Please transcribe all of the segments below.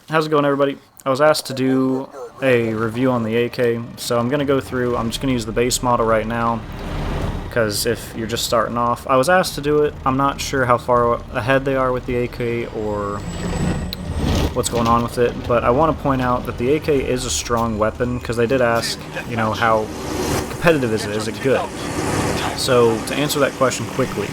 how's it going, everybody? I was asked to do a review on the AK, so I'm going to go through. I'm just going to use the base model right now, because if you're just starting off, I was asked to do it. I'm not sure how far ahead they are with the AK or what's going on with it, but I want to point out that the AK is a strong weapon, because they did ask, you know, how competitive is it? Is it good? So, to answer that question quickly,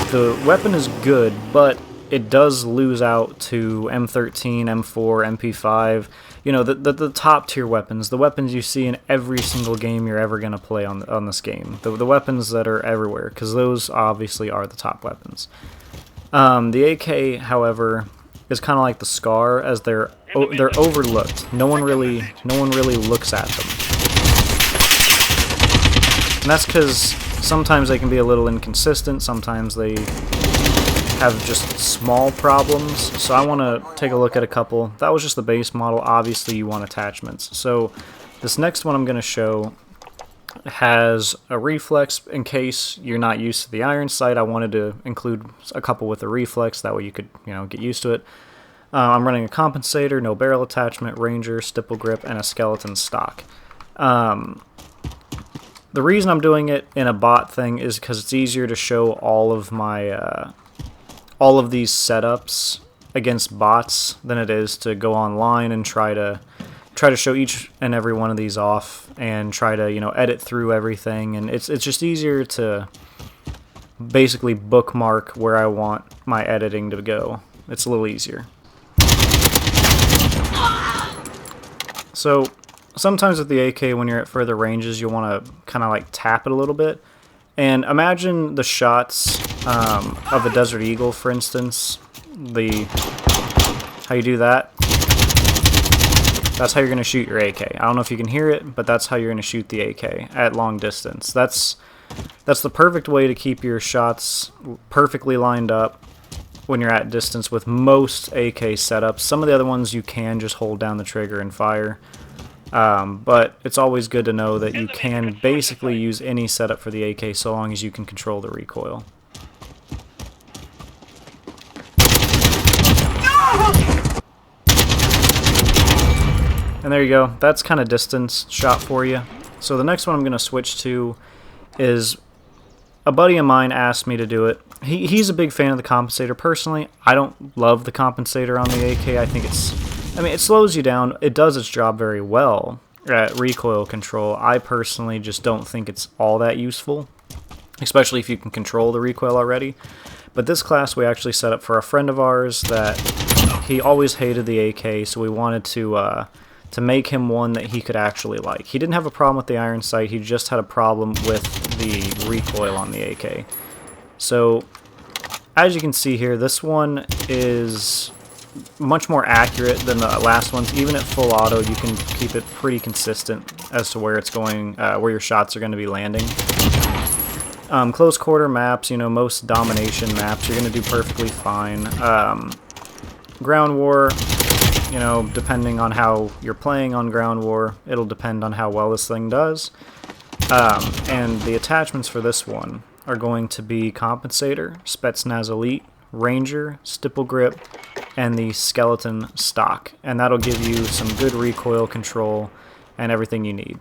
the weapon is good, but it does lose out to M13, M4, MP5, you know, the top tier weapons, the weapons you see in every single game you're ever going to play on this game, the weapons that are everywhere, because those obviously are the top weapons. The AK, however, is kind of like the SCAR, as they're overlooked. No one really looks at them, and that's because sometimes they can be a little inconsistent. Sometimes they have just small problems, so I want to take a look at a couple. That was just the base model. Obviously you want attachments. So this next one I'm going to show has a reflex. In case you're not used to the iron sight, I wanted to include a couple with a reflex, that way you could, you know, get used to it. I'm running a compensator, no barrel attachment, ranger, stipple grip, and a skeleton stock. The reason I'm doing it in a bot thing is because it's easier to show all of my all of these setups against bots than it is to go online and try to show each and every one of these off and try to, you know, edit through everything. And it's just easier to basically bookmark where I want my editing to go. It's a little easier. So sometimes with the AK, when you're at further ranges, you'll want to kind of like tap it a little bit. And imagine the shots of a Desert Eagle, for instance. How you do that. That's how you're going to shoot your AK. I don't know if you can hear it, but that's how you're going to shoot the AK at long distance. That's the perfect way to keep your shots perfectly lined up when you're at distance with most AK setups. Some of the other ones you can just hold down the trigger and fire. But it's always good to know that you can basically use any setup for the AK so long as you can control the recoil. And there you go. That's kind of distance shot for you. So the next one I'm going to switch to is a buddy of mine asked me to do it. He's a big fan of the Compensator. Personally, I don't love the Compensator on the AK. I think it slows you down. It does its job very well at recoil control. I personally just don't think it's all that useful, especially if you can control the recoil already. But this class we actually set up for a friend of ours that he always hated the AK, so we wanted to make him one that he could actually like. He didn't have a problem with the iron sight, he just had a problem with the recoil on the AK. So, as you can see here, this one is much more accurate than the last ones. Even at full auto, you can keep it pretty consistent as to where it's going, where your shots are going to be landing. Close quarter maps, you know, most domination maps, you're going to do perfectly fine. Ground war, you know, depending on how you're playing on ground war, it'll depend on how well this thing does. And the attachments for this one are going to be Compensator, Spetsnaz Elite, Ranger, Stipple Grip, and the Skeleton Stock. And that'll give you some good recoil control and everything you need.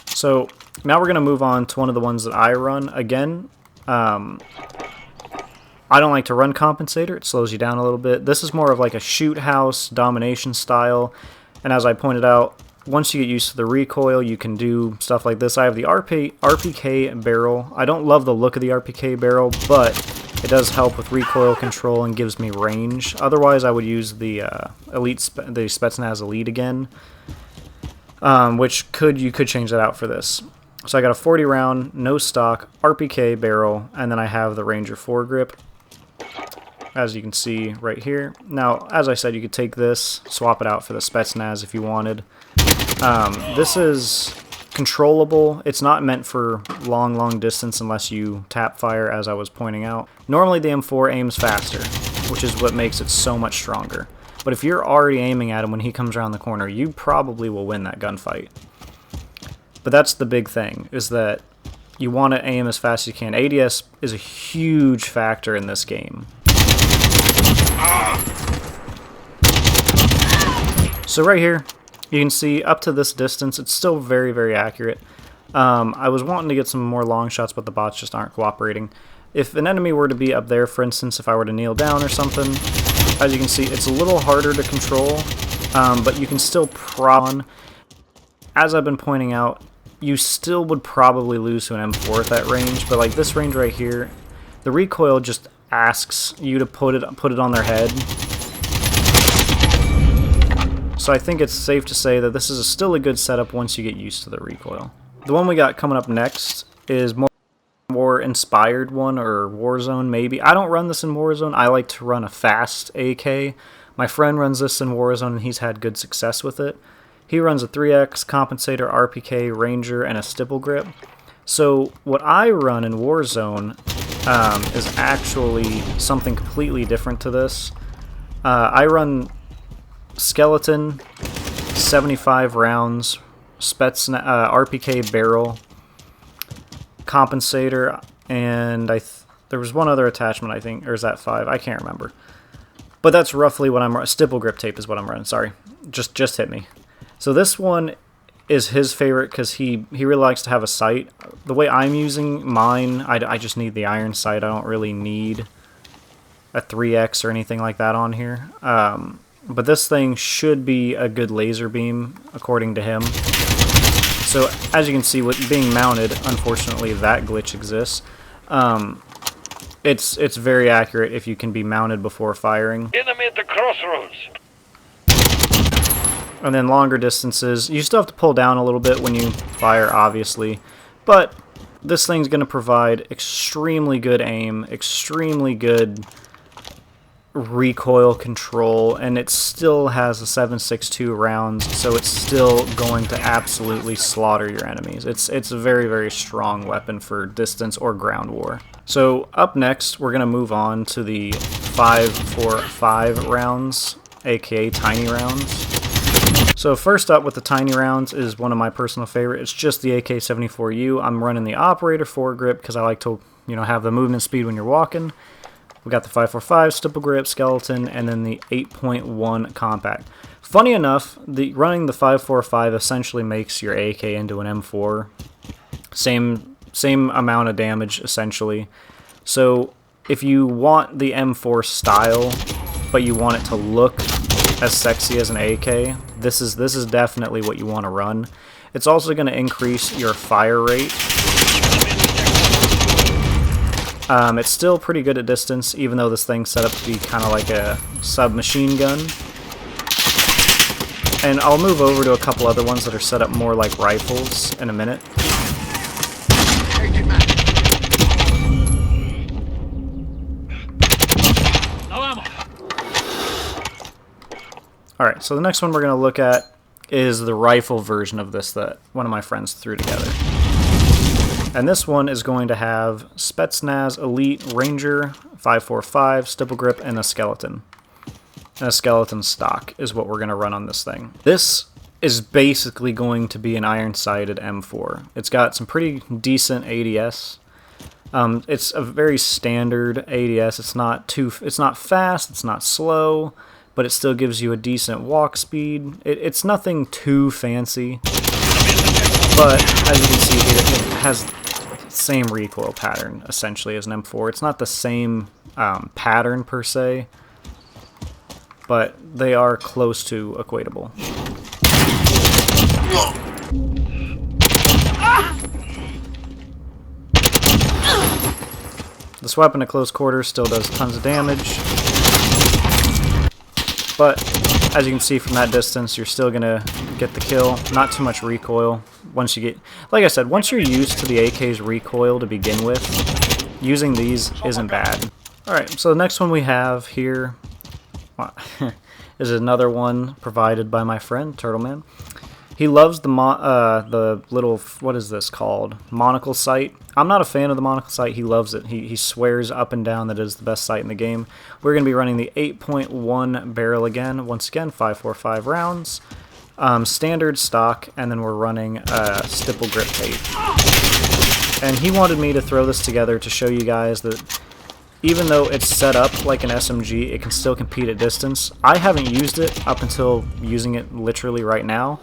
So now we're going to move on to one of the ones that I run. Again, I don't like to run Compensator. It slows you down a little bit. This is more of like a shoot house domination style. And as I pointed out, once you get used to the recoil, you can do stuff like this. I have the RPK barrel. I don't love the look of the RPK barrel, but it does help with recoil control and gives me range. Otherwise, I would use the the Spetsnaz Elite again, which you could change that out for this. So I got a 40 round, no stock, RPK barrel, and then I have the Ranger foregrip, as you can see right here. Now, as I said, you could take this, swap it out for the Spetsnaz if you wanted. This is controllable. It's not meant for long distance unless you tap fire, as I was pointing out. Normally the M4 aims faster, which is what makes it so much stronger. But if you're already aiming at him when he comes around the corner, you probably will win that gunfight. But that's the big thing, is that you want to aim as fast as you can. ADS is a huge factor in this game. So right here, you can see up to this distance, it's still very, very accurate. I was wanting to get some more long shots, but the bots just aren't cooperating. If an enemy were to be up there, for instance, if I were to kneel down or something, as you can see, it's a little harder to control, but you can still prod on. As I've been pointing out, you still would probably lose to an M4 at that range, but like this range right here, the recoil just asks you to put it on their head. So I think it's safe to say that this is still a good setup once you get used to the recoil. The one we got coming up next is more inspired one, or Warzone maybe. I don't run this in Warzone. I like to run a fast AK. My friend runs this in Warzone and he's had good success with it. He runs a 3X, Compensator, RPK, Ranger, and a stipple grip. So what I run in Warzone is actually something completely different to this. I run skeleton, 75 rounds, RPK barrel, Compensator, and there was one other attachment, I think, or is that 5? I can't remember. But that's roughly what I'm running. Stipple grip tape is what I'm running, sorry. Just hit me. So this one is his favorite because he really likes to have a sight. The way I'm using mine, I just need the iron sight. I don't really need a 3X or anything like that on here. But this thing should be a good laser beam, according to him. So as you can see, with being mounted, unfortunately that glitch exists. It's very accurate if you can be mounted before firing. Enemy at the crossroads. And then longer distances, you still have to pull down a little bit when you fire, obviously. But this thing's going to provide extremely good aim, extremely good recoil control, and it still has a 7.62 rounds, so it's still going to absolutely slaughter your enemies. It's a very, very strong weapon for distance or ground war. So up next, we're going to move on to the 5.45 rounds, aka tiny rounds. So first up with the tiny rounds is one of my personal favorites. It's just the AK-74U. I'm running the operator foregrip because I like to, have the movement speed when you're walking. We got the 5.45 stipple grip, skeleton, and then the 8.1 compact. Funny enough, running the 5.45 essentially makes your AK into an M4. Same amount of damage essentially. So if you want the M4 style, but you want it to look as sexy as an AK, this is definitely what you want to run. It's also going to increase your fire rate. It's still pretty good at distance, even though this thing's set up to be kind of like a submachine gun. And I'll move over to a couple other ones that are set up more like rifles in a minute. Alright, so the next one we're going to look at is the rifle version of this that one of my friends threw together. And this one is going to have Spetsnaz Elite Ranger, 5.45, stipple grip, and a skeleton. And a skeleton stock is what we're going to run on this thing. This is basically going to be an iron-sighted M4. It's got some pretty decent ADS. It's a very standard ADS. It's not fast, it's not slow, but it still gives you a decent walk speed. It's nothing too fancy, but as you can see here, it has the same recoil pattern essentially as an M4. It's not the same pattern per se, but they are close to equatable. This weapon at close quarters still does tons of damage, but as you can see from that distance, you're still gonna get the kill. Not too much recoil. Once you get, like I said, once you're used to the AK's recoil to begin with, using these isn't bad. Alright, so the next one we have here is another one provided by my friend, Turtleman. He loves the little, what is this called? Monocle Sight. I'm not a fan of the Monocle Sight. He loves it. He swears up and down that it is the best sight in the game. We're going to be running the 8.1 barrel again. Once again, 5.45 rounds. Standard stock, and then we're running stipple grip tape. And he wanted me to throw this together to show you guys that even though it's set up like an SMG, it can still compete at distance. I haven't used it up until using it literally right now.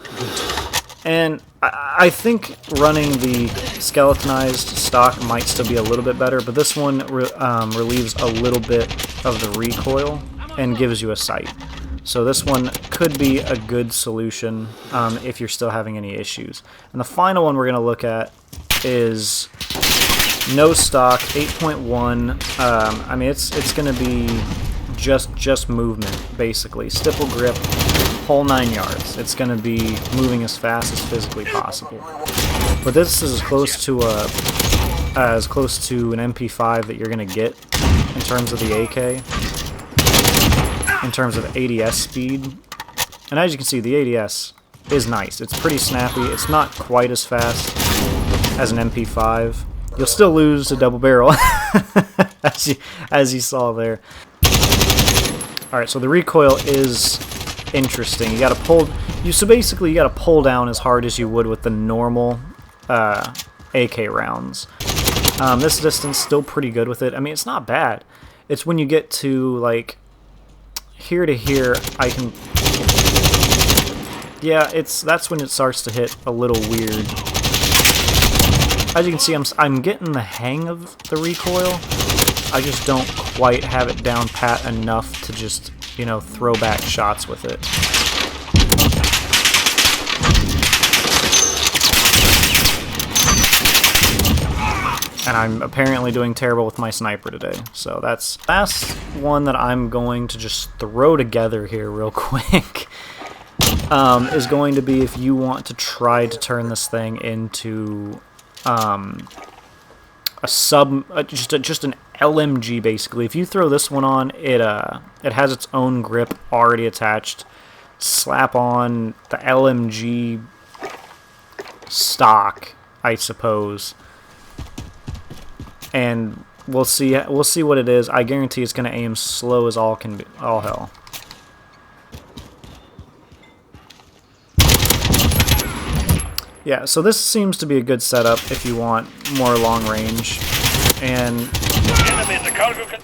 And I think running the skeletonized stock might still be a little bit better, but this one relieves a little bit of the recoil and gives you a sight. So this one could be a good solution if you're still having any issues. And the final one we're going to look at is no stock, 8.1. I mean, it's going to be just movement, basically. Stipple grip, whole 9 yards. It's going to be moving as fast as physically possible. But this is as close to an MP5 that you're going to get in terms of the AK, in terms of ADS speed. And as you can see, the ADS is nice. It's pretty snappy. It's not quite as fast as an MP5. You'll still lose a double barrel, as you saw there. Alright, so the recoil is interesting. You gotta pull. So basically, you gotta pull down as hard as you would with the normal AK rounds. This distance still pretty good with it. I mean, it's not bad. It's when you get to like here to here, I can. Yeah, that's when it starts to hit a little weird. As you can see, I'm getting the hang of the recoil. I just don't quite have it down pat enough to just, you know, throw back shots with it. And I'm apparently doing terrible with my sniper today. So that's the last one that I'm going to just throw together here real quick. Is going to be if you want to try to turn this thing into just an LMG basically. If you throw this one on, it has its own grip already attached. Slap on the LMG stock, I suppose, and we'll see what it is. I guarantee it's going to aim slow as all hell. Yeah, so this seems to be a good setup if you want more long range, and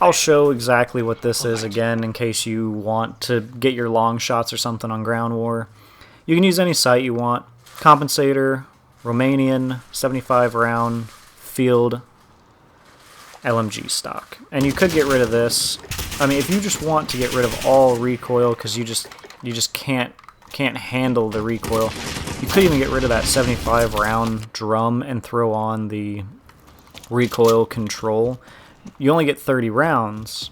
I'll show exactly what this is again in case you want to get your long shots or something on ground war. You can use any sight you want. Compensator, Romanian, 75 round, field, LMG stock. And you could get rid of this. I mean, if you just want to get rid of all recoil because you just can't handle the recoil, you could even get rid of that 75 round drum and throw on the recoil control. You only get 30 rounds,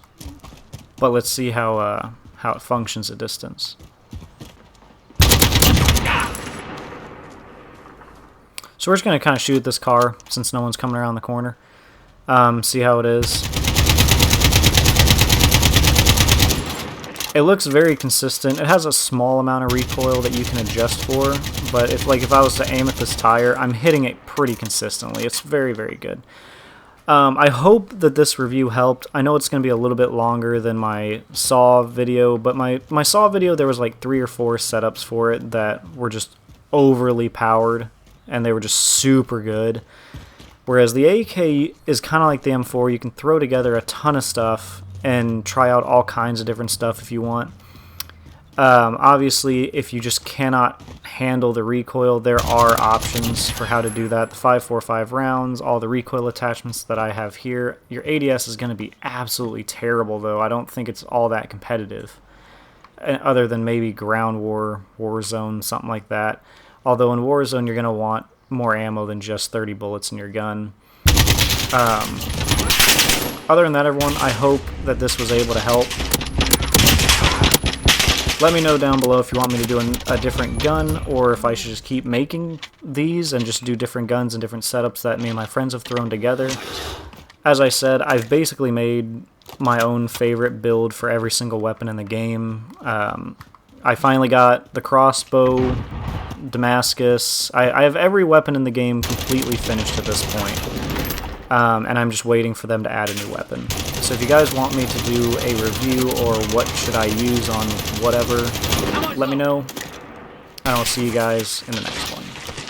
but let's see how it functions at distance. So we're just going to kind of shoot this car since no one's coming around the corner. See how it is. It looks very consistent. It has a small amount of recoil that you can adjust for, but if I was to aim at this tire, I'm hitting it pretty consistently. It's very, very good. I hope that this review helped. I know it's going to be a little bit longer than my saw video, but my saw video, there was like 3 or 4 setups for it that were just overly powered, and they were just super good. Whereas the AK is kind of like the M4. You can throw together a ton of stuff and try out all kinds of different stuff if you want. Obviously, if you just cannot handle the recoil, there are options for how to do that. The 5.45 rounds, all the recoil attachments that I have here. Your ADS is going to be absolutely terrible, though. I don't think it's all that competitive, other than maybe Ground War, Warzone, something like that. Although in Warzone, you're going to want more ammo than just 30 bullets in your gun. Other than that, everyone, I hope that this was able to help. Let me know down below if you want me to do a different gun, or if I should just keep making these and just do different guns and different setups that me and my friends have thrown together. As I said, I've basically made my own favorite build for every single weapon in the game. I finally got the crossbow, Damascus. I have every weapon in the game completely finished at this point. And I'm just waiting for them to add a new weapon. So if you guys want me to do a review or what should I use on whatever, let me know. And I'll see you guys in the next one.